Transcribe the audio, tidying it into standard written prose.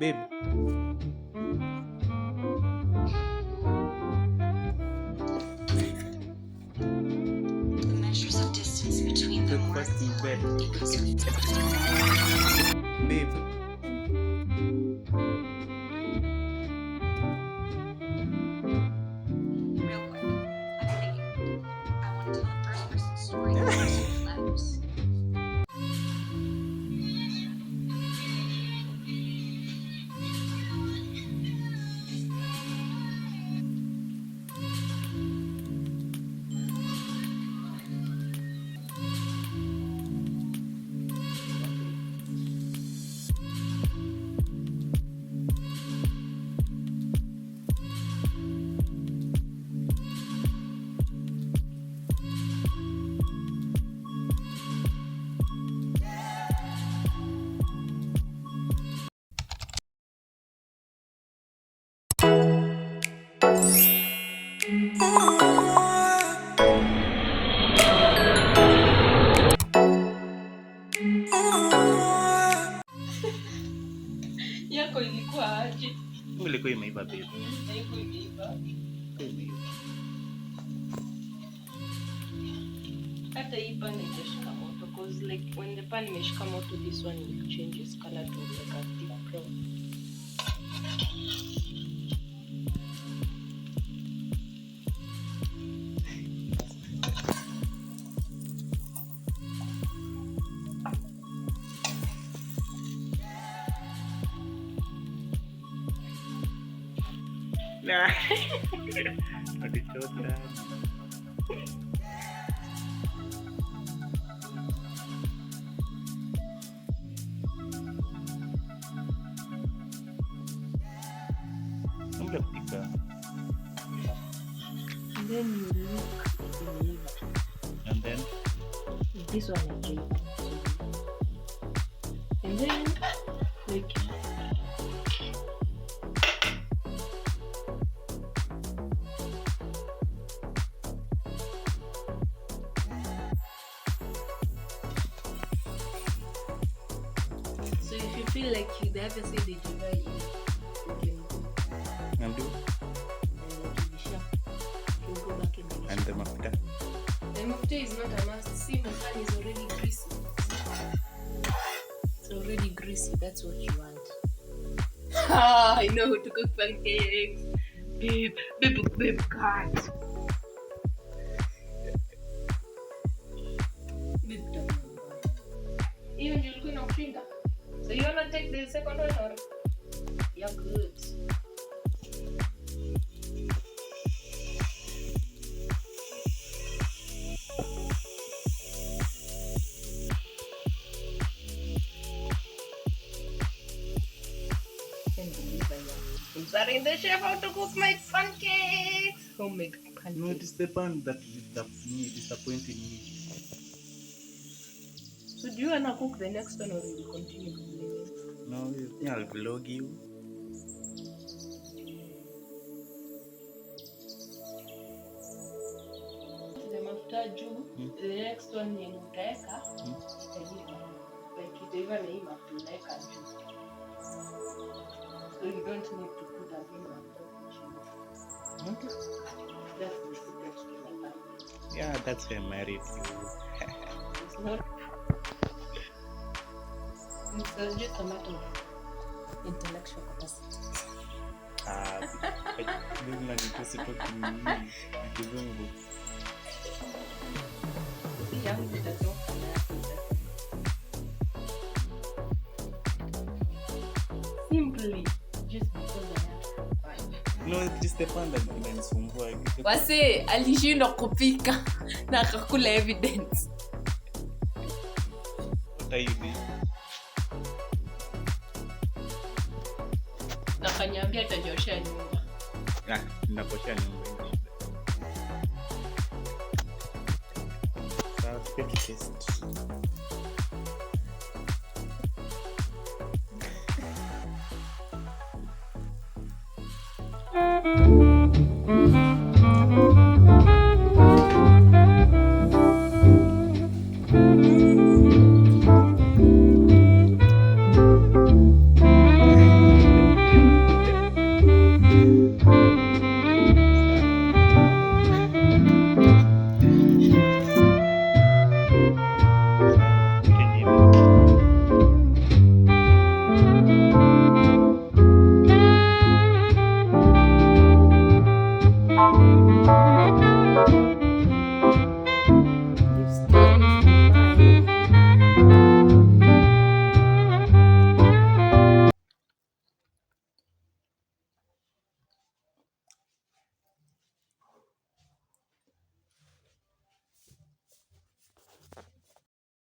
Babe. The measures of distance between them were Breakfast in bed. Babe. real quick. I'm thinking. I want to tell a first-person story with first letters. Yako ilikuwa aje? Ilikuwa imeiva babe. Haiko imeiva. Hata hii pan itashika moto because like when the pan imeshika moto this one will change its color to like a deep brown. Nah. Adichota. Pika. And then you look And then this one again. And then like so if you feel like you have to say the divide, you can go and do and go back in the and the mafuta. The mafta is not a must. See, my pan is already greasy. It's already greasy. That's what you want. I know how to cook pancakes. Babe, God. Even you're going to clean up. So you want to take the second one or? You're good. Starting the chef how to cook my pancakes. Homemade pancakes. No, it is the pan that disappointing me. So do you wanna cook the next one or will you continue cooking? No, I'll vlog you. The mafuta juu, the next one yenye utaweka itaiva. Like itaiva na hii mafuta unaweka juu. So you don't need to put a big mafuta chini. Okay. That's the secret to the pan. Yeah, that's why I married you. It's not. It's just a matter of intellectual capacity. Mimi najitusi tu kizungu. Yangu itatoka na yako itatoka. Simply just because I have to find. No, it is the pan that inanisumbua. Wase alishindwa kupika na akakula evidence. What are you doing? Na kanyambia atanyoshea nyumba. Ninaposhia nyumba hivi. Sasa pia taste.